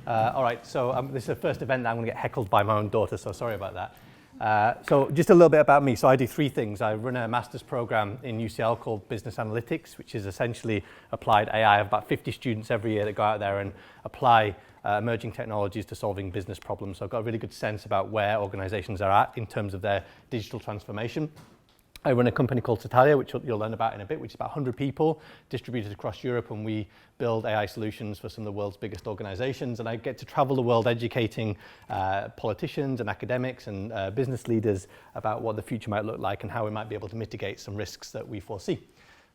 All right, so this is the first event that I'm going to get heckled by my own daughter, so sorry about that. So just a little bit about me. So I do three things. I run a master's program in UCL called Business Analytics, which is essentially applied AI. I have about 50 students every year that go out there and apply emerging technologies to solving business problems. So I've got a really good sense about where organizations are at in terms of their digital transformation. I run a company called Satalia, which you'll learn about in a bit, which is about 100 people distributed across Europe, and we build AI solutions for some of the world's biggest organizations. And I get to travel the world educating politicians and academics and business leaders about what the future might look like and how we might be able to mitigate some risks that we foresee.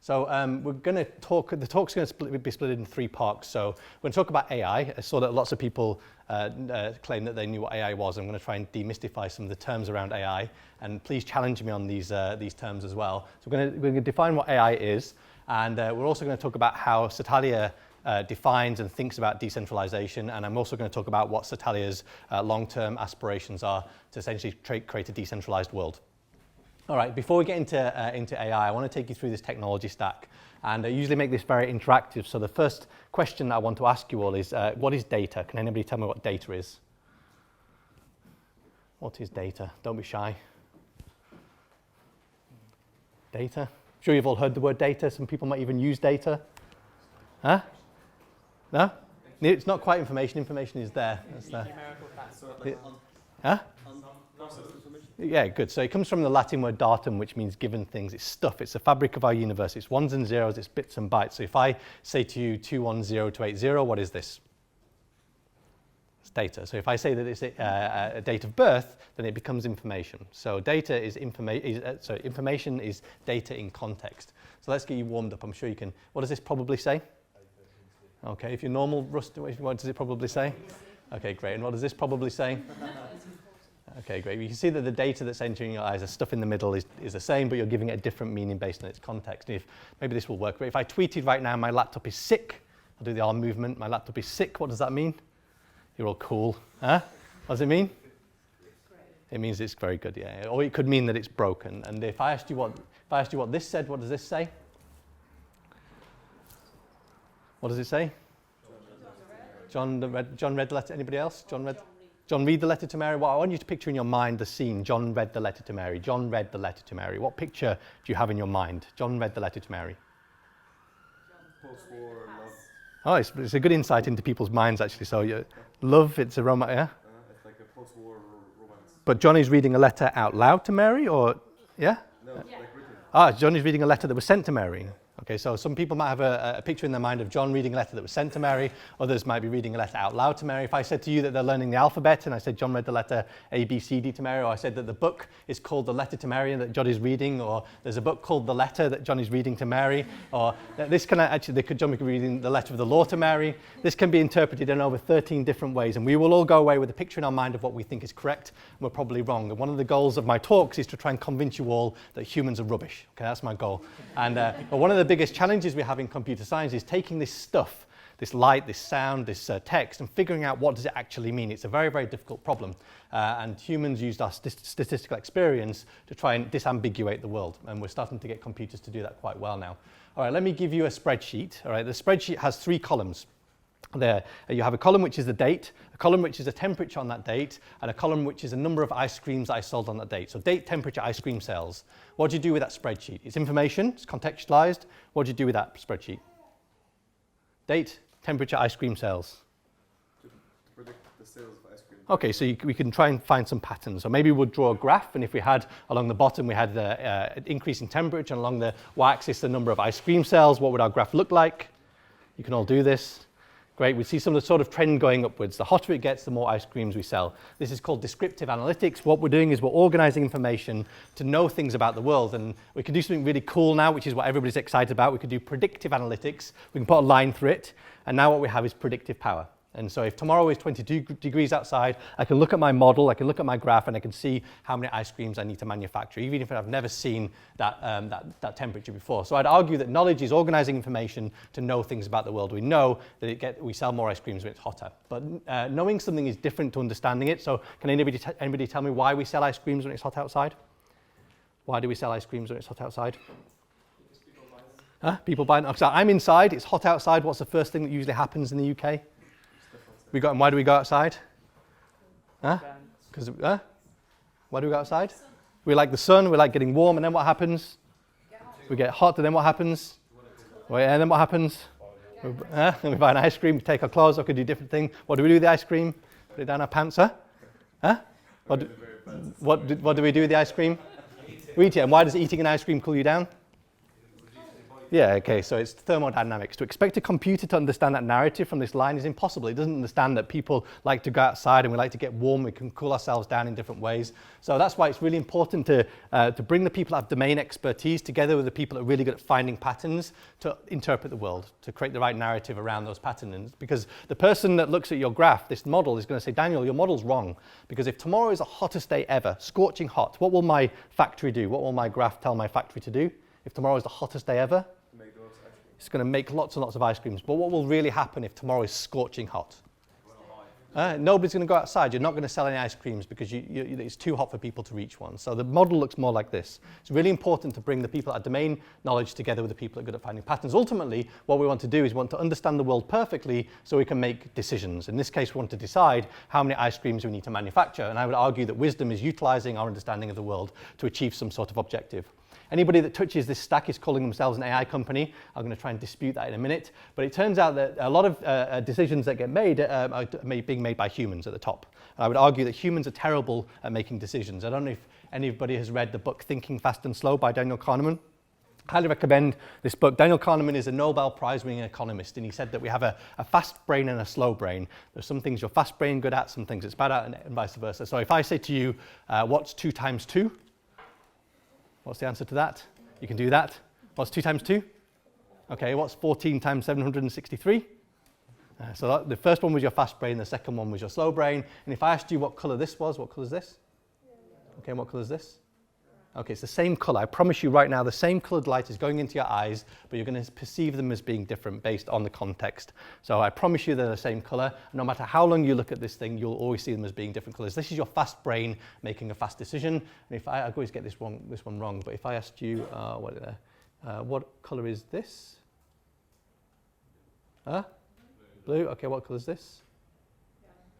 So we're going to talk, the talk's going to be split into three parts. So we're going to talk about AI. I saw that lots of people claim that they knew what AI was. I'm going to try and demystify some of the terms around AI. And please challenge me on these terms as well. So we're going to define what AI is. And we're also going to talk about how Satalia defines and thinks about decentralization. And I'm also going to talk about what Satalia's long-term aspirations are to essentially create a decentralized world. All right, before we get into AI, I want to take you through this technology stack. And I usually make this very interactive. So the first question I want to ask you all is, what is data? Can anybody tell me what data is? What is data? Don't be shy. Data? I'm sure you've all heard the word data. Some people might even use data. Huh? No? It's not quite information. Information is there. That's there. Huh? Yeah, good. So it comes from the Latin word datum, which means given things. It's stuff. It's the fabric of our universe. It's ones and zeros. It's bits and bytes. So if I say to you 210280, what is this? It's data. So if I say that it's a date of birth, then it becomes information. So data is information is data in context. So let's get you warmed up. I'm sure you can. What does this probably say? Okay, if you're normal, what does it probably say? Okay, great. And what does this probably say? Okay, great. You can see that the data that's entering your eyes, the stuff in the middle is the same, but you're giving it a different meaning based on its context. And maybe this will work. But if I tweeted right now, my laptop is sick, I'll do the arm movement. My laptop is sick. What does that mean? You're all cool. Huh? What does it mean? It means it's very good, yeah. Or it could mean that it's broken. And if I asked you what this said, what does this say? What does it say? John read the letter. Anybody else? John read the letter to Mary. Well, I want you to picture in your mind the scene. John read the letter to Mary. John read the letter to Mary. What picture do you have in your mind? John read the letter to Mary. Post-war love. Oh, it's a good insight into people's minds, actually. So love, it's a romance, yeah? It's like a post-war romance. But John is reading a letter out loud to Mary, or, yeah? No, like written. Ah, John is reading a letter that was sent to Mary. Okay, so some people might have a picture in their mind of John reading a letter that was sent to Mary. Others might be reading a letter out loud to Mary. If I said to you that they're learning the alphabet and I said John read the letter A, B, C, D to Mary, or I said that the book is called The Letter to Mary and that John is reading, or there's a book called The Letter that John is reading to Mary, or this can actually, John could be reading the letter of the law to Mary. This can be interpreted in over 13 different ways, and we will all go away with a picture in our mind of what we think is correct, and we're probably wrong. And one of the goals of my talks is to try and convince you all that humans are rubbish. Okay, that's my goal. And but one of the biggest challenges we have in computer science is taking this stuff, this light, this sound, this text, and figuring out what does it actually mean. It's a very, very difficult problem. And humans used our statistical experience to try and disambiguate the world. And we're starting to get computers to do that quite well now. All right, let me give you a spreadsheet. All right, the spreadsheet has three columns. There, you have a column which is the date, a column which is the temperature on that date, and a column which is a number of ice creams I sold on that date. So date, temperature, ice cream sales. What do you do with that spreadsheet? It's information, it's contextualized. What do you do with that spreadsheet? Date, temperature, ice cream sales. To predict the sales of ice cream. Okay, so we can try and find some patterns. So maybe we'll draw a graph, and if we had along the bottom, we had the increase in temperature, and along the y-axis, the number of ice cream sales, what would our graph look like? You can all do this. Great, we see some of the sort of trend going upwards. The hotter it gets, the more ice creams we sell. This is called descriptive analytics. What we're doing is we're organizing information to know things about the world. And we can do something really cool now, which is what everybody's excited about. We can do predictive analytics. We can put a line through it. And now what we have is predictive power. And so if tomorrow is 22 degrees outside, I can look at my model, I can look at my graph, and I can see how many ice creams I need to manufacture, even if I've never seen that temperature before. So I'd argue that knowledge is organizing information to know things about the world. We know that we sell more ice creams when it's hotter. But knowing something is different to understanding it. So can anybody tell me why we sell ice creams when it's hot outside? Why do we sell ice creams when it's hot outside? Because people buy them. Huh? People buy them. So I'm inside, it's hot outside. What's the first thing that usually happens in the UK? And why do we go outside? Huh? Because why do we go outside? We like the sun, we like getting warm, and then what happens? We get hot, and then what happens? And then what happens? Then we buy an ice cream, we take our clothes off, we do different things. What do we do with the ice cream? Put it down our pants, huh? What do we do with the ice cream? We eat it. And why does eating an ice cream cool you down? Yeah, okay, so it's thermodynamics. To expect a computer to understand that narrative from this line is impossible. It doesn't understand that people like to go outside and we like to get warm, we can cool ourselves down in different ways. So that's why it's really important to bring the people who have domain expertise together with the people that are really good at finding patterns to interpret the world, to create the right narrative around those patterns. Because the person that looks at your graph, this model, is going to say, Daniel, your model's wrong. Because if tomorrow is the hottest day ever, scorching hot, what will my factory do? What will my graph tell my factory to do? If tomorrow is the hottest day ever, it's going to make lots and lots of ice creams. But what will really happen if tomorrow is scorching hot? Nobody's going to go outside. You're not going to sell any ice creams because it's too hot for people to reach one. So the model looks more like this. It's really important to bring the people that have domain knowledge together with the people that are good at finding patterns. Ultimately, what we want to do is we want to understand the world perfectly so we can make decisions. In this case, we want to decide how many ice creams we need to manufacture. And I would argue that wisdom is utilizing our understanding of the world to achieve some sort of objective. Anybody that touches this stack is calling themselves an AI company. I'm going to try and dispute that in a minute. But it turns out that a lot of decisions that get made are being made by humans at the top. And I would argue that humans are terrible at making decisions. I don't know if anybody has read the book Thinking Fast and Slow by Daniel Kahneman. Highly recommend this book. Daniel Kahneman is a Nobel Prize-winning economist, and he said that we have a fast brain and a slow brain. There's some things your fast brain good at, some things it's bad at, and vice versa. So if I say to you, what's 2 times 2? What's the answer to that? You can do that. What's 2 times 2? Okay, what's 14 times 763? So the first one was your fast brain, the second one was your slow brain. And if I asked you what colour this was, what colour is this? Okay, and what colour is this? Okay, it's the same colour. I promise you right now, the same coloured light is going into your eyes, but you're going to perceive them as being different based on the context. So I promise you they're the same colour. No matter how long you look at this thing, you'll always see them as being different colours. This is your fast brain making a fast decision. And if I always get this one wrong, but if I asked you, what colour is this? Blue. Okay, what colour is this?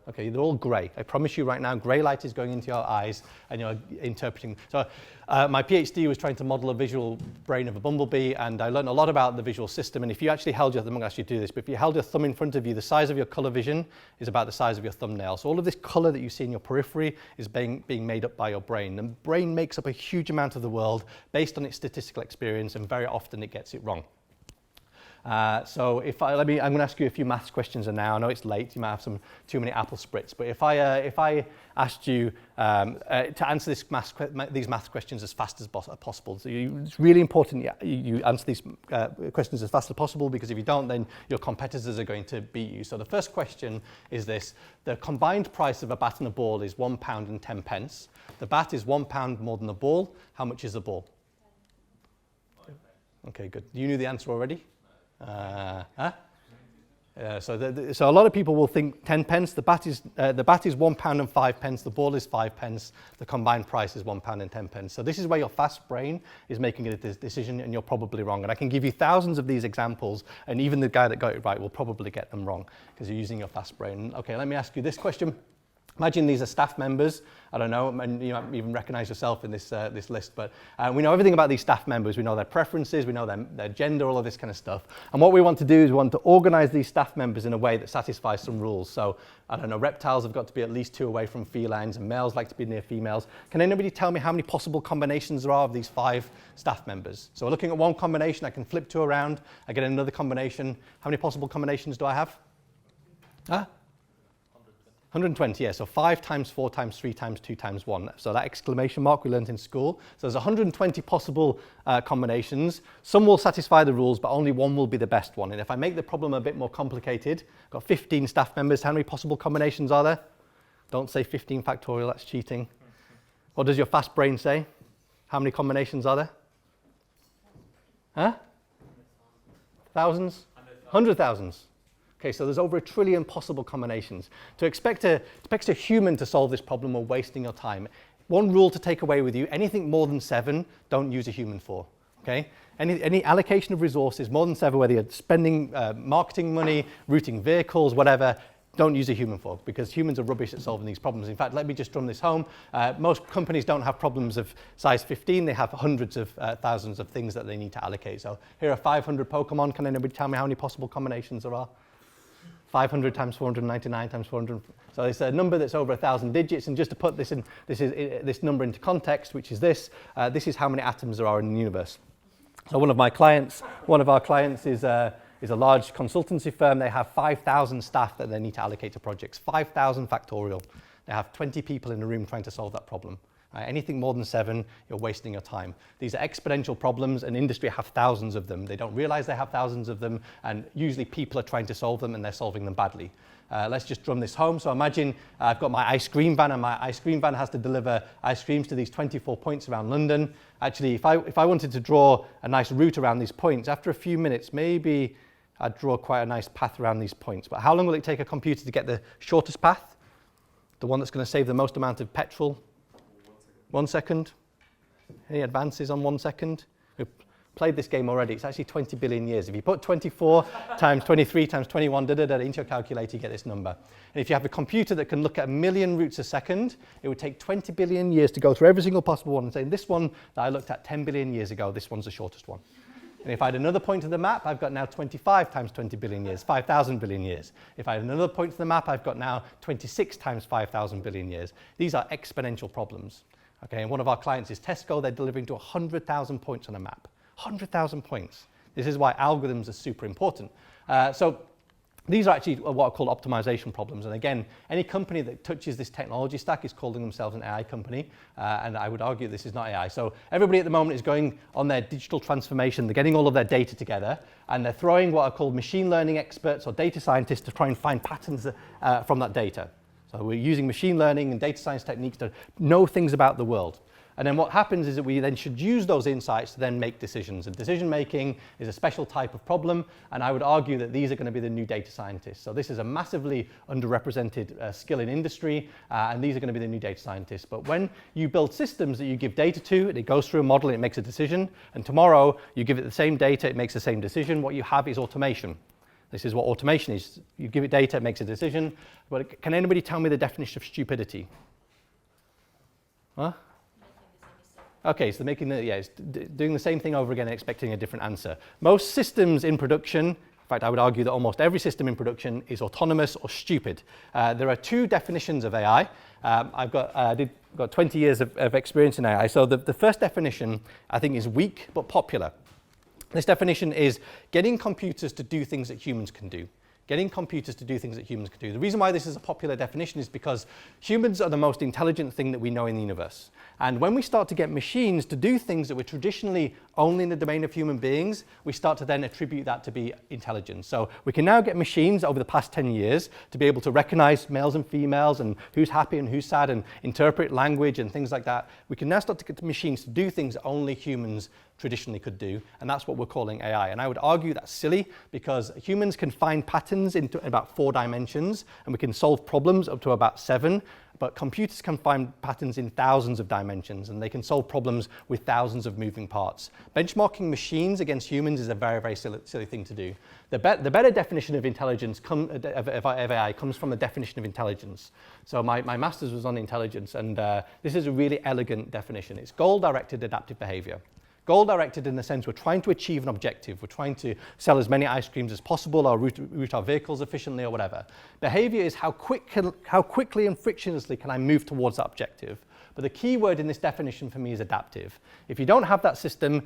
Okay, they're all grey. I promise you right now, grey light is going into your eyes and you're interpreting. So my PhD was trying to model a visual brain of a bumblebee, and I learned a lot about the visual system. And if you actually held your thumb, I'm going to ask you to do this, but if you held your thumb in front of you, the size of your colour vision is about the size of your thumbnail. So all of this colour that you see in your periphery is being made up by your brain. And the brain makes up a huge amount of the world based on its statistical experience, and very often it gets it wrong. So I'm going to ask you a few maths questions now. I know it's late, you might have some too many apple spritz, but if I asked you to answer these maths questions as fast as possible, so it's really important you answer these questions as fast as possible, because if you don't, then your competitors are going to beat you. So the first question is this: the combined price of a bat and a ball is £1.10. The bat is £1 more than the ball. How much is the ball? Okay, good. You knew the answer already? So a lot of people will think 10 pence. The bat is £1.05. The ball is 5 pence. The combined price is £1.10. So this is where your fast brain is making a decision, and you're probably wrong. And I can give you thousands of these examples, and even the guy that got it right will probably get them wrong because you're using your fast brain. Okay, let me ask you this question. Imagine these are staff members. I don't know, and you might even recognize yourself in this list, but we know everything about these staff members. We know their preferences, we know their gender, all of this kind of stuff. And what we want to do is we want to organize these staff members in a way that satisfies some rules. So, I don't know, reptiles have got to be at least 2 away from felines, and males like to be near females. Can anybody tell me how many possible combinations there are of these 5 staff members? So we're looking at one combination. I can flip 2 around. I get another combination. How many possible combinations do I have? 120, yeah, so 5 times 4 times 3 times 2 times 1. So that exclamation mark we learned in school. So there's 120 possible combinations. Some will satisfy the rules, but only one will be the best one. And if I make the problem a bit more complicated, I've got 15 staff members. How many possible combinations are there? Don't say 15 factorial, that's cheating. What does your fast brain say? How many combinations are there? Thousands? 100,000. Okay, so there's over 1 trillion possible combinations. To expect a human to solve this problem, we're wasting your time. One rule to take away with you: anything more than 7, don't use a human for. Okay? Any allocation of resources more than 7, whether you're spending marketing money, routing vehicles, whatever, don't use a human for, because humans are rubbish at solving these problems. In fact, let me just drum this home. Most companies don't have problems of size 15. They have hundreds of thousands of things that they need to allocate. So here are 500 Pokemon. Can anybody tell me how many possible combinations there are? 500 times 499 times 400. So it's a number that's over 1,000 digits. And just to put this in, this number into context, which is this is how many atoms there are in the universe. So one of our clients is a large consultancy firm. They have 5,000 staff that they need to allocate to projects. 5,000 factorial. They have 20 people in a room trying to solve that problem. Anything more than 7, you're wasting your time. These are exponential problems, and industry have thousands of them. They don't realize they have thousands of them, and usually people are trying to solve them, and they're solving them badly. Let's just drum this home. So imagine I've got my ice cream van, and my ice cream van has to deliver ice creams to these 24 points around London. Actually, if I wanted to draw a nice route around these points, after a few minutes, maybe I'd draw quite a nice path around these points. But how long will it take a computer to get the shortest path? The one that's going to save the most amount of petrol? 1 second. Any advances on 1 second? We've played this game already. It's actually 20 billion years. If you put 24 times 23 times 21 into your calculator, you get this number. And if you have a computer that can look at 1 million routes a second, it would take 20 billion years to go through every single possible one and say, this one that I looked at 10 billion years ago, this one's the shortest one. And if I had another point of the map, I've got now 25 times 20 billion years, 5,000 billion years. If I had another point of the map, I've got now 26 times 5,000 billion years. These are exponential problems. Okay, and one of our clients is Tesco. They're delivering to 100,000 points on a map. 100,000 points. This is why algorithms are super important. So these are actually what are called optimization problems. And again, any company that touches this technology stack is calling themselves an AI company. And I would argue this is not AI. So everybody at the moment is going on their digital transformation. They're getting all of their data together, and they're throwing what are called machine learning experts or data scientists to try and find patterns from that data. So we're using machine learning and data science techniques to know things about the world. And then what happens is that we then should use those insights to then make decisions. And decision making is a special type of problem, and I would argue that these are going to be the new data scientists. So this is a massively underrepresented skill in industry, and these are going to be the new data scientists. But when you build systems that you give data to, and it goes through a model and it makes a decision, and tomorrow you give it the same data, it makes the same decision, what you have is automation. This is what automation is. You give it data, it makes a decision. But can anybody tell me the definition of stupidity? Huh? Okay, so it's doing the same thing over again and expecting a different answer. Most systems in production, in fact, I would argue that almost every system in production is autonomous or stupid. There are 2 definitions of AI. I've got 20 years of experience in AI. So the first definition, I think, is weak but popular. This definition is getting computers to do things that humans can do. Getting computers to do things that humans can do. The reason why this is a popular definition is because humans are the most intelligent thing that we know in the universe. And when we start to get machines to do things that were traditionally only in the domain of human beings, we start to then attribute that to be intelligence. So we can now get machines over the past 10 years to be able to recognize males and females and who's happy and who's sad and interpret language and things like that. We can now start to get the machines to do things that only humans traditionally could do, and that's what we're calling AI. And I would argue that's silly, because humans can find patterns in about 4 dimensions, and we can solve problems up to about 7, but computers can find patterns in thousands of dimensions, and they can solve problems with thousands of moving parts. Benchmarking machines against humans is a very, very silly thing to do. The better definition of intelligence of AI comes from the definition of intelligence. So my master's was on intelligence, and this is a really elegant definition. It's goal-directed adaptive behavior. Goal-directed in the sense we're trying to achieve an objective. We're trying to sell as many ice creams as possible, or route our vehicles efficiently, or whatever. Behavior is how quickly and frictionlessly can I move towards that objective. But the key word in this definition for me is adaptive. If you don't have that system,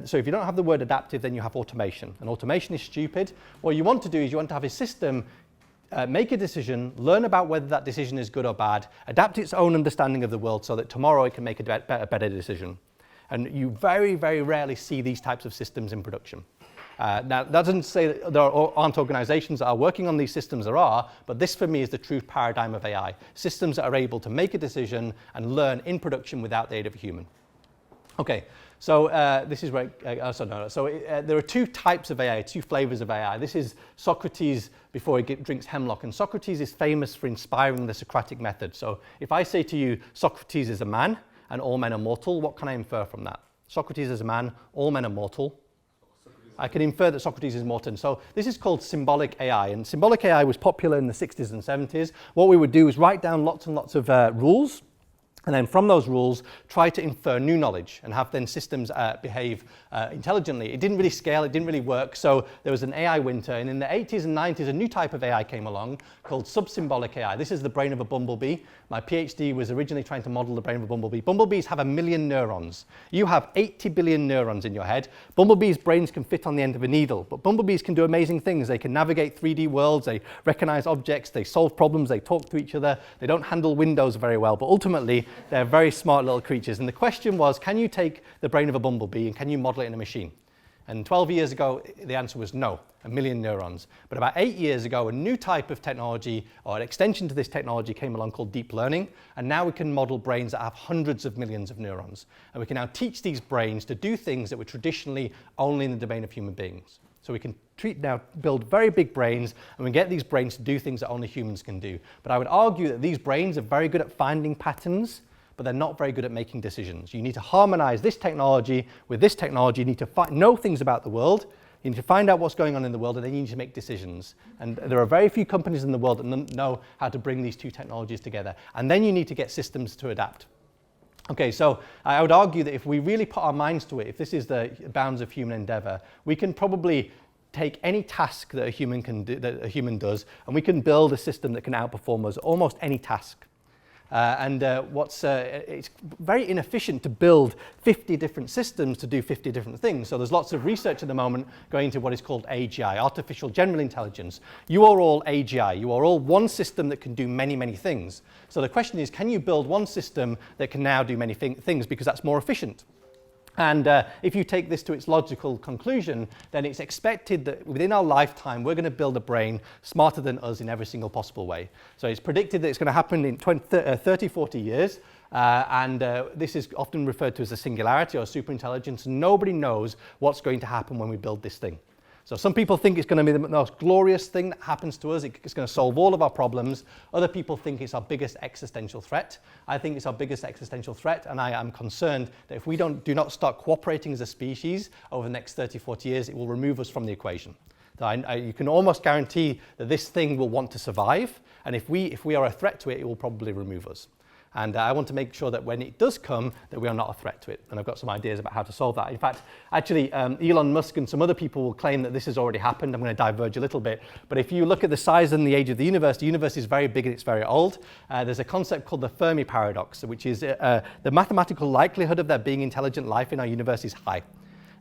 so if you don't have the word adaptive, then you have automation. And automation is stupid. What you want to do is you want to have a system make a decision, learn about whether that decision is good or bad, adapt its own understanding of the world so that tomorrow it can make a better decision. And you very, very rarely see these types of systems in production. Now, that doesn't say that there aren't organizations that are working on these systems. There are, but this for me is the true paradigm of AI. Systems that are able to make a decision and learn in production without the aid of a human. Okay, so this is where, there are 2 types of AI, 2 flavors of AI. This is Socrates before he drinks hemlock, and Socrates is famous for inspiring the Socratic method. So if I say to you, Socrates is a man, and all men are mortal, what can I infer from that? Socrates is a man, all men are mortal. Socrates I can infer that Socrates is Morton. So this is called Symbolic AI, and Symbolic AI was popular in the 60s and 70s. What we would do is write down lots and lots of rules, and then from those rules, try to infer new knowledge and have then systems behave intelligently. It didn't really scale, it didn't really work, so there was an AI winter, and in the 80s and 90s, a new type of AI came along called sub-symbolic AI. This is the brain of a bumblebee. My PhD was originally trying to model the brain of a bumblebee. Bumblebees have 1 million neurons. You have 80 billion neurons in your head. Bumblebees' brains can fit on the end of a needle, but bumblebees can do amazing things. They can navigate 3D worlds, they recognize objects, they solve problems, they talk to each other, they don't handle windows very well, but ultimately, they're very smart little creatures. And the question was, can you take the brain of a bumblebee and can you model it in a machine? And 12 years ago, the answer was no, 1 million neurons. But about 8 years ago, a new type of technology, or an extension to this technology, came along called deep learning. And now we can model brains that have hundreds of millions of neurons. And we can now teach these brains to do things that were traditionally only in the domain of human beings. So we can build very big brains, and we get these brains to do things that only humans can do. But I would argue that these brains are very good at finding patterns, but they're not very good at making decisions. You need to harmonize this technology with this technology. You need to know things about the world. You need to find out what's going on in the world, and then you need to make decisions. And there are very few companies in the world that know how to bring these two technologies together. And then you need to get systems to adapt. Okay, so I would argue that if we really put our minds to it, if this is the bounds of human endeavor, we can probably take any task that a human can do, that a human does, and we can build a system that can outperform us almost any task. It's very inefficient to build 50 different systems to do 50 different things. So there's lots of research at the moment going into what is called AGI, Artificial General Intelligence. You are all AGI. You are all one system that can do many, many things. So the question is, can you build one system that can now do many things because that's more efficient? And if you take this to its logical conclusion, then it's expected that within our lifetime, we're going to build a brain smarter than us in every single possible way. So it's predicted that it's going to happen in 30, 40 years. This is often referred to as a singularity or superintelligence. Nobody knows what's going to happen when we build this thing. So some people think it's going to be the most glorious thing that happens to us. It's going to solve all of our problems. Other people think it's our biggest existential threat. I think it's our biggest existential threat, and I am concerned that if we do not start cooperating as a species over the next 30, 40 years, it will remove us from the equation. So you can almost guarantee that this thing will want to survive, and if we are a threat to it, it will probably remove us. And I want to make sure that when it does come, that we are not a threat to it. And I've got some ideas about how to solve that. In fact, actually, Elon Musk and some other people will claim that this has already happened. I'm going to diverge a little bit. But if you look at the size and the age of the universe is very big and it's very old. There's a concept called the Fermi paradox, which is the mathematical likelihood of there being intelligent life in our universe is high.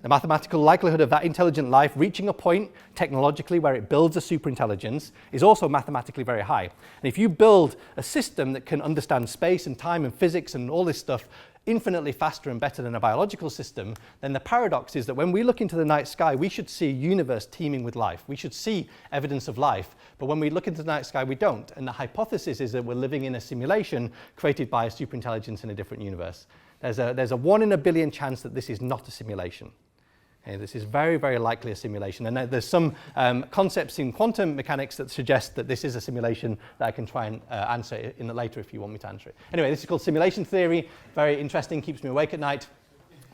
The mathematical likelihood of that intelligent life reaching a point technologically where it builds a superintelligence is also mathematically very high. And if you build a system that can understand space and time and physics and all this stuff infinitely faster and better than a biological system, then the paradox is that when we look into the night sky, we should see a universe teeming with life. We should see evidence of life. But when we look into the night sky, we don't. And the hypothesis is that we're living in a simulation created by a superintelligence in a different universe. There's a 1 in a billion chance that this is not a simulation. Okay, this is very, very likely a simulation. And there's some concepts in quantum mechanics that suggest that this is a simulation that I can try and answer in later if you want me to answer it. Anyway, this is called simulation theory. Very interesting, keeps me awake at night.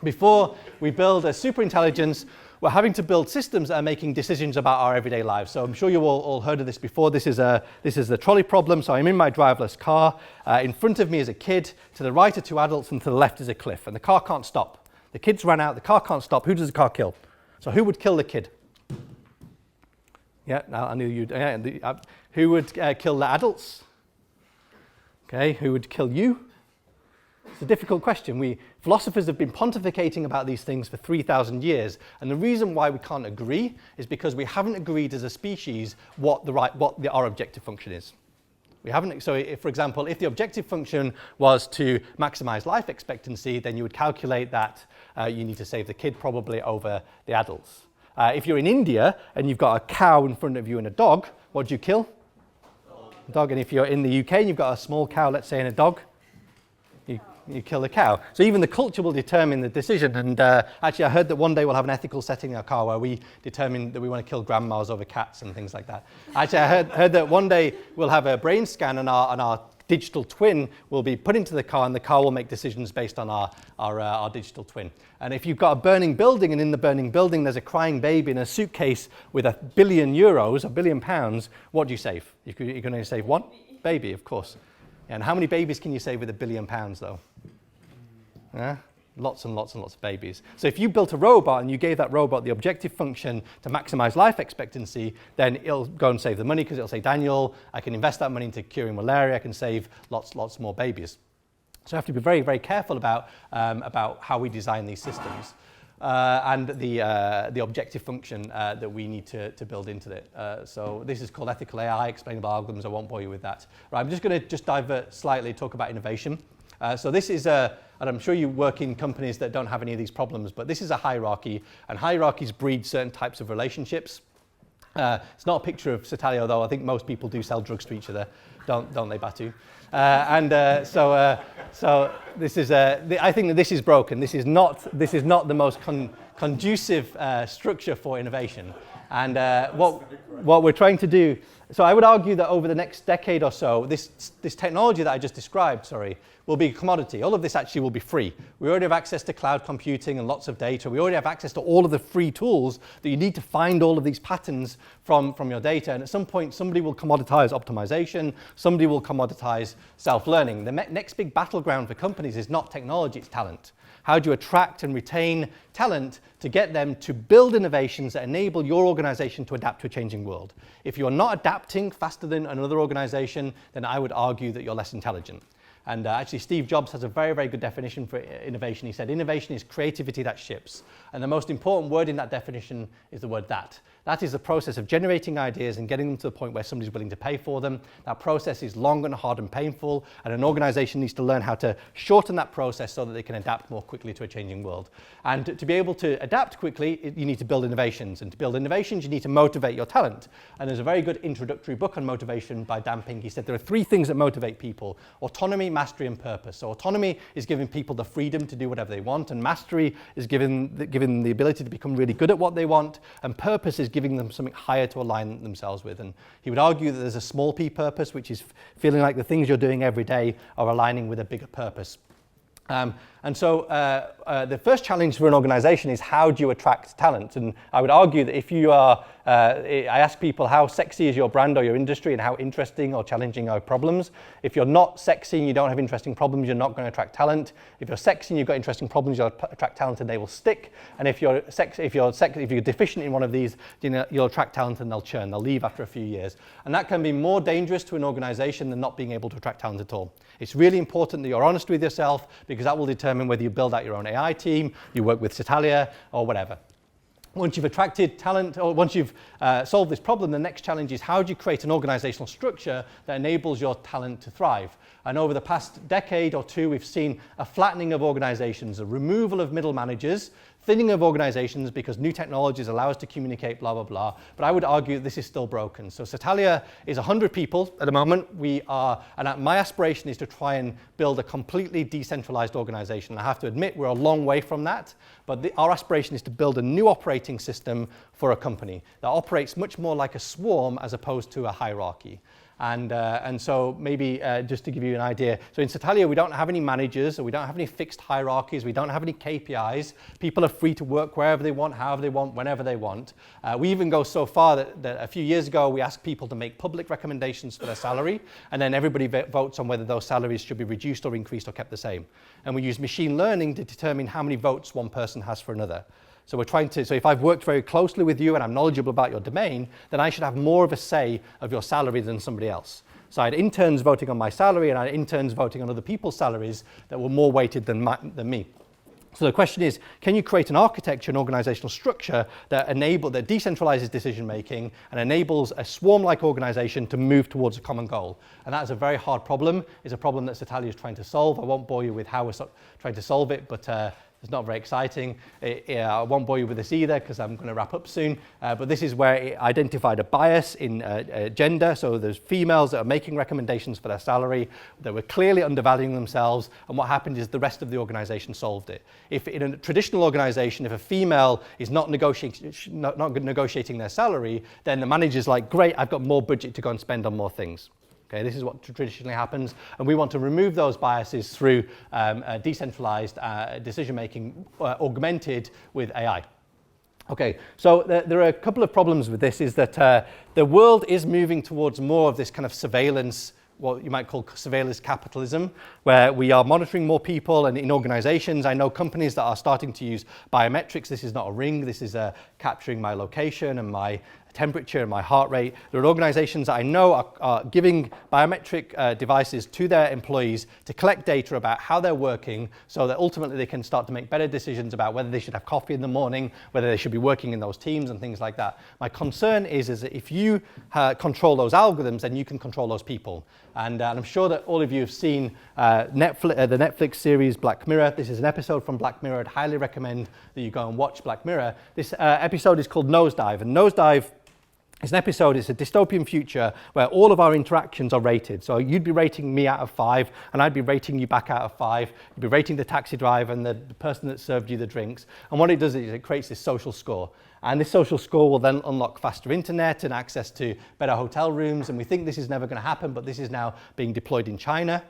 Before we build a superintelligence, we're having to build systems that are making decisions about our everyday lives. So I'm sure you all heard of this before. This is the trolley problem. So I'm in my driverless car. In front of me is a kid. To the right are 2 adults, and to the left is a cliff. And the car can't stop. The kids ran out, the car can't stop. Who does the car kill? So who would kill the kid? Yeah, I knew you'd. Who would kill the adults? Okay, who would kill you? It's a difficult question. Philosophers have been pontificating about these things for 3,000 years, and the reason why we can't agree is because we haven't agreed as a species what our objective function is. We haven't. So, for example, if the objective function was to maximize life expectancy, then you would calculate that you need to save the kid probably over the adults. If you're in India and you've got a cow in front of you and a dog, what do you kill? Dog. And if you're in the UK and you've got a small cow, let's say, and a dog, you kill the cow. So even the culture will determine the decision. And actually, I heard that one day we'll have an ethical setting in our car where we determine that we want to kill grandmas over cats and things like that. Actually, I heard that one day we'll have a brain scan and our digital twin will be put into the car, and the car will make decisions based on our digital twin. And if you've got a burning building, and in the burning building there's a crying baby in a suitcase with €1 billion, £1 billion, what do you save? You can only save one baby, of course. And how many babies can you save with £1 billion, though? Yeah? Lots and lots and lots of babies. So if you built a robot and you gave that robot the objective function to maximize life expectancy, then it'll go and save the money, because it'll say, Daniel, I can invest that money into curing malaria, I can save lots more babies. So you have to be very, very careful about how we design these systems and the objective function that we need to build into it. So this is called ethical AI, explainable algorithms. I won't bore you with that. Right, I'm just going to divert slightly, talk about innovation. So this is and I'm sure you work in companies that don't have any of these problems, but this is a hierarchy, and hierarchies breed certain types of relationships. It's not a picture of Satalia, though. I think most people do sell drugs to each other, don't they, Batu? So this is I think that this is broken. This is not the most conducive structure for innovation. And what we're trying to do, so I would argue that over the next decade or so, this technology that I just described, will be a commodity. All of this actually will be free. We already have access to cloud computing and lots of data. We already have access to all of the free tools that you need to find all of these patterns from your data. And at some point, somebody will commoditize optimization. Somebody will commoditize self-learning. The next big battleground for companies is not technology, it's talent. How do you attract and retain talent to get them to build innovations that enable your organization to adapt to a changing world? If you're not adapting faster than another organization, then I would argue that you're less intelligent. And actually, Steve Jobs has a very, very good definition for innovation. He said, innovation is creativity that ships. And the most important word in that definition is the word that. That is the process of generating ideas and getting them to the point where somebody's willing to pay for them. That process is long and hard and painful, and an organization needs to learn how to shorten that process so that they can adapt more quickly to a changing world. And to be able to adapt quickly, you need to build innovations. And to build innovations, you need to motivate your talent. And there's a very good introductory book on motivation by Dan Pink. He said there are 3 things that motivate people: autonomy, mastery, and purpose. So autonomy is giving people the freedom to do whatever they want, and mastery is giving them the ability to become really good at what they want, and purpose is giving them something higher to align themselves with. And he would argue that there's a small p purpose, which is feeling like the things you're doing every day are aligning with a bigger purpose. And so the first challenge for an organization is, how do you attract talent? And I would argue that if you are, I ask people, how sexy is your brand or your industry, and how interesting or challenging are problems? If you're not sexy and you don't have interesting problems, you're not going to attract talent. If you're sexy and you've got interesting problems, you'll attract talent and they will stick. And if you're deficient in one of these, you'll attract talent and they'll churn. They'll leave after a few years. And that can be more dangerous to an organization than not being able to attract talent at all. It's really important that you're honest with yourself, because that will determine whether you build out your own AI team, you work with Satalia, or whatever. Once you've attracted talent, or once you've solved this problem, the next challenge is, how do you create an organizational structure that enables your talent to thrive? And over the past decade or two, we've seen a flattening of organizations, a removal of middle managers, thinning of organizations because new technologies allow us to communicate, blah, blah, blah. But I would argue this is still broken. So Satalia is 100 people at the moment. And my aspiration is to try and build a completely decentralized organization. I have to admit, we're a long way from that. But our aspiration is to build a new operating system for a company that operates much more like a swarm as opposed to a hierarchy. And so maybe just to give you an idea, so in Satalia we don't have any managers, or we don't have any fixed hierarchies, we don't have any KPIs. People are free to work wherever they want, however they want, whenever they want. We even go so far that a few years ago we asked people to make public recommendations for their salary, and then everybody votes on whether those salaries should be reduced or increased or kept the same. And we use machine learning to determine how many votes one person has for another. So if I've worked very closely with you and I'm knowledgeable about your domain, then I should have more of a say of your salary than somebody else. So I had interns voting on my salary, and I had interns voting on other people's salaries that were more weighted than me. So the question is, can you create an architecture, an organizational structure that decentralizes decision making and enables a swarm-like organization to move towards a common goal? And that is a very hard problem. It's a problem that Satalia is trying to solve. I won't bore you with how we're trying to solve it, but it's not very exciting. I won't bore you with this either, because I'm going to wrap up soon. But this is where it identified a bias in gender. So there's females that are making recommendations for their salary that were clearly undervaluing themselves. And what happened is the rest of the organization solved it. If in a traditional organization, if a female is not negotiating their salary, then the manager's like, great, I've got more budget to go and spend on more things. Okay, this is what traditionally happens, and we want to remove those biases through decentralized decision-making augmented with AI. Okay, so there are a couple of problems with this, is that the world is moving towards more of this kind of surveillance, what you might call surveillance capitalism, where we are monitoring more people, and in organizations, I know companies that are starting to use biometrics. This is not a ring, this is capturing my location and my temperature and my heart rate. There are organizations that I know are giving biometric devices to their employees to collect data about how they're working, so that ultimately they can start to make better decisions about whether they should have coffee in the morning, whether they should be working in those teams and things like that. My concern is that if you control those algorithms, then you can control those people. And I'm sure that all of you have seen the Netflix series Black Mirror. This is an episode from Black Mirror. I'd highly recommend that you go and watch Black Mirror. This episode is called Nosedive, and Nosedive it's an episode, it's a dystopian future where all of our interactions are rated. So you'd be rating me out of 5, and I'd be rating you back out of 5. You'd be rating the taxi driver and the person that served you the drinks. And what it does is it creates this social score. And this social score will then unlock faster internet and access to better hotel rooms. And we think this is never going to happen, but this is now being deployed in China.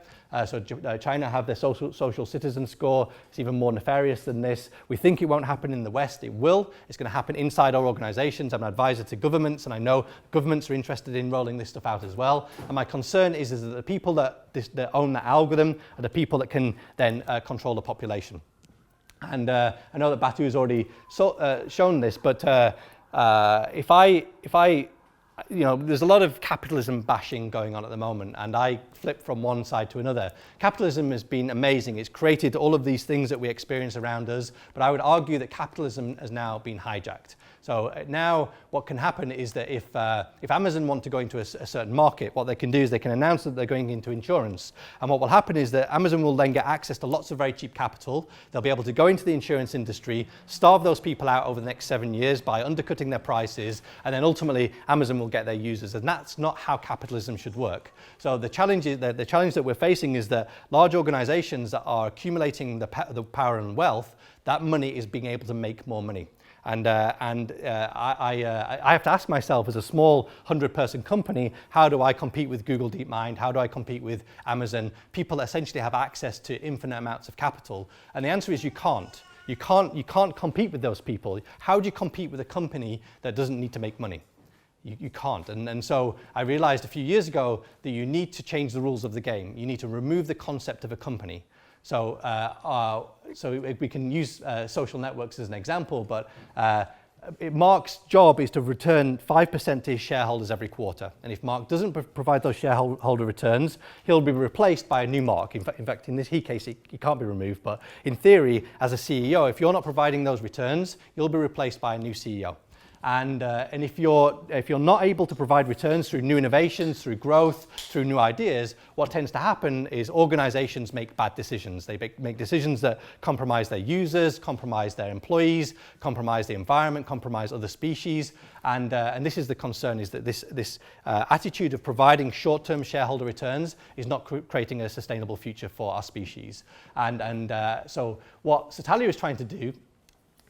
China have their social citizen score. It's even more nefarious than this. We think it won't happen in the West. It will. It's going to happen inside our organizations. I'm an advisor to governments, and I know governments are interested in rolling this stuff out as well. And my concern is that the people that own the algorithm are the people that can then control the population. And I know that Batu has already shown this, but if I there's a lot of capitalism bashing going on at the moment, and I flip from one side to another. Capitalism has been amazing. It's created all of these things that we experience around us, but I would argue that capitalism has now been hijacked. So now what can happen is that if Amazon want to go into a certain market, what they can do is they can announce that they're going into insurance. And what will happen is that Amazon will then get access to lots of very cheap capital. They'll be able to go into the insurance industry, starve those people out over the next 7 years by undercutting their prices, and then ultimately Amazon will get their users. And that's not how capitalism should work. So the challenge that we're facing is that large organizations that are accumulating the power and wealth, that money is being able to make more money. And I have to ask myself, as a small 100-person company, how do I compete with Google DeepMind? How do I compete with Amazon? People that essentially have access to infinite amounts of capital. And the answer is you can't. You can't compete with those people. How do you compete with a company that doesn't need to make money? You can't. And so I realized a few years ago that you need to change the rules of the game. You need to remove the concept of a company. So we can use social networks as an example, but Mark's job is to return 5% to his shareholders every quarter. And if Mark doesn't provide those shareholder returns, he'll be replaced by a new Mark. In fact, in this case, he can't be removed. But in theory, as a CEO, if you're not providing those returns, you'll be replaced by a new CEO. And if you're not able to provide returns through new innovations, through growth, through new ideas, what tends to happen is organizations make bad decisions. They make decisions that compromise their users, compromise their employees, compromise the environment, compromise other species. And this is the concern, is that this attitude of providing short-term shareholder returns is not creating a sustainable future for our species. So what Satalia is trying to do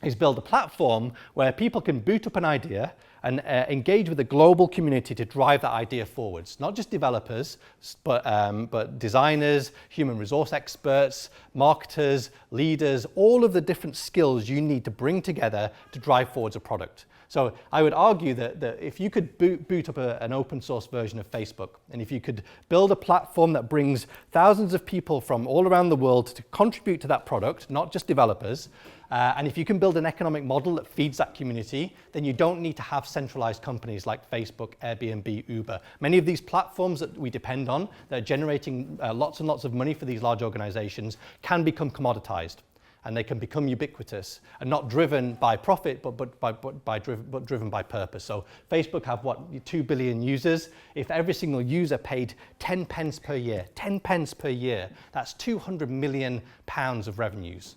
is build a platform where people can boot up an idea and engage with a global community to drive that idea forwards. Not just developers, but designers, human resource experts, marketers, leaders, all of the different skills you need to bring together to drive forwards a product. So I would argue that if you could boot up an open source version of Facebook, and if you could build a platform that brings thousands of people from all around the world to contribute to that product, not just developers, and if you can build an economic model that feeds that community, then you don't need to have centralized companies like Facebook, Airbnb, Uber. Many of these platforms that we depend on, that are generating lots and lots of money for these large organizations, can become commoditized. And they can become ubiquitous and not driven by profit, but driven by purpose. So Facebook have 2 billion users. If every single user paid 10 pence per year, 10 pence per year, that's 200 million pounds of revenues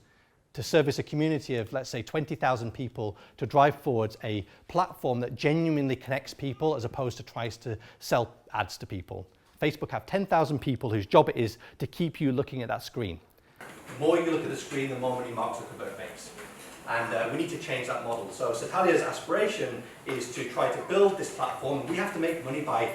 to service a community of, let's say, 20,000 people, to drive forwards a platform that genuinely connects people as opposed to tries to sell ads to people. Facebook have 10,000 people whose job it is to keep you looking at that screen. The more you look at the screen, the more money Mark Zuckerberg makes. And we need to change that model. So Satalia's aspiration is to try to build this platform. We have to make money by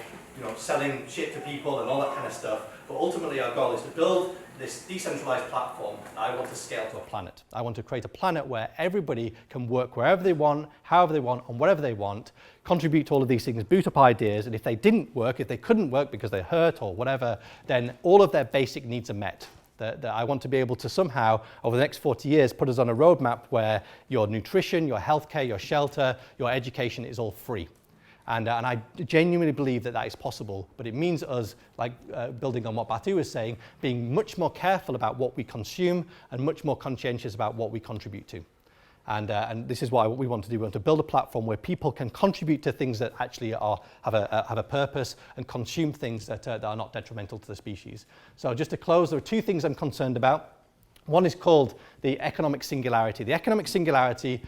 selling shit to people and all that kind of stuff. But ultimately our goal is to build this decentralized platform that I want to scale to a planet. I want to create a planet where everybody can work wherever they want, however they want, on whatever they want, contribute to all of these things, boot up ideas, and if they didn't work, if they couldn't work because they hurt or whatever, then all of their basic needs are met. That I want to be able to somehow, over the next 40 years, put us on a roadmap where your nutrition, your healthcare, your shelter, your education is all free. And I genuinely believe that that is possible, but it means us, like building on what Batu was saying, being much more careful about what we consume and much more conscientious about what we contribute to. And this is what we want to do. We want to build a platform where people can contribute to things that actually have a purpose and consume things that are not detrimental to the species. So just to close, there are two things I'm concerned about. One is called the economic singularity. The economic singularity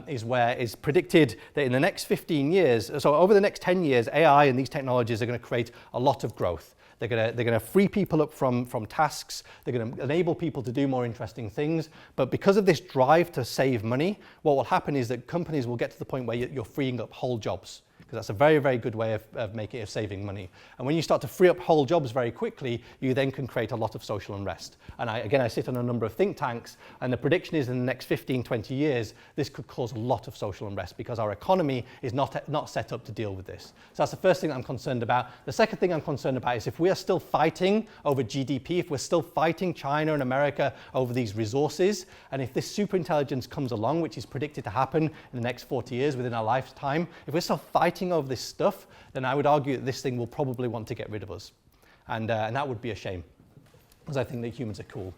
is predicted that in the next 15 years, so over the next 10 years, AI and these technologies are going to create a lot of growth. They're going to free people up from tasks. They're going to enable people to do more interesting things. But because of this drive to save money, what will happen is that companies will get to the point where you're freeing up whole jobs. Because that's a very, very good way of saving money. And when you start to free up whole jobs very quickly, you then can create a lot of social unrest. And I sit on a number of think tanks, and the prediction is in the next 15, 20 years, this could cause a lot of social unrest because our economy is not set up to deal with this. So that's the first thing I'm concerned about. The second thing I'm concerned about is if we are still fighting over GDP, if we're still fighting China and America over these resources, and if this superintelligence comes along, which is predicted to happen in the next 40 years within our lifetime, if we're still fighting over this stuff, then I would argue that this thing will probably want to get rid of us. And that would be a shame, because I think that humans are cool.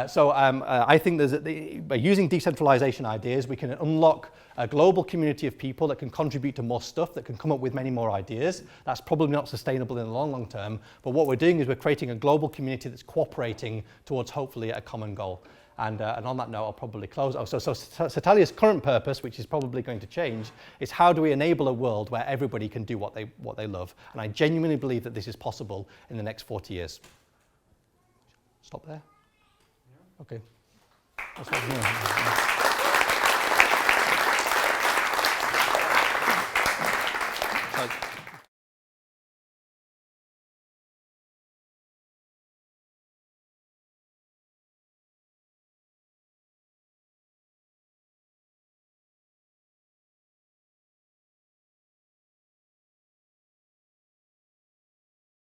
So I think by using decentralization ideas, we can unlock a global community of people that can contribute to more stuff, that can come up with many more ideas. That's probably not sustainable in the long, long term. But what we're doing is we're creating a global community that's cooperating towards hopefully a common goal. And on that note, I'll probably close. So Satalia's current purpose, which is probably going to change, is how do we enable a world where everybody can do what they love? And I genuinely believe that this is possible in the next 40 years. Stop there? Yeah. Okay. That's what